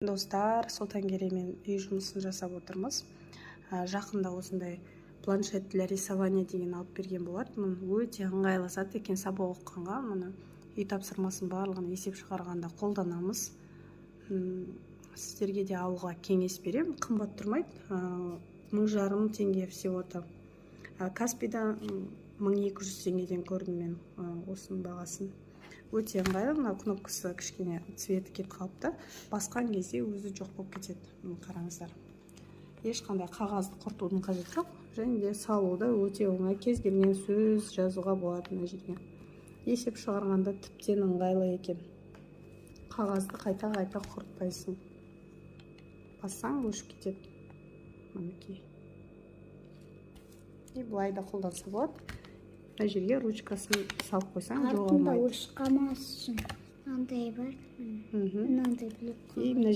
Достар, Сұлтангереймен үй жұмысын жасап отырмыз. Жақында осындай планшет для рисования деген алып берген болатын. Өте ыңғайлы зат екен, сабақ оқығанға. Мұны үй тапсырмасын барлығын есеп шығарғанда қолданамыз. Сіздерге де алуға кеңес берем. Қымбат тұрмайды. 1500 теңге всего-то. Каспида 1200 теңгеден көрдім мен осының бағасын. Өте ыңғайлы, мына кнопкасы кішкене цветі кетіп қалыпты. Басқан кезде өзі жоқ болып кетеді. Қараңыздар. Ешқандай қағазды құртудың қажеті жоқ. Және де салуда өте оңай, кез келген сөз жазуға болады мына жерге. Есеп шығарғанда тіптен ыңғайлы екен. Қағазды қайта-қайта құртпайсың. Бассаң өшіп кетеді. Мінекей. И былай да қолданса болады. Мына жерге ручкасын салып қойсаң жоғалмайды. Артында өшіп қалмас үшін мынандай бар. Мынандай біліп. И мына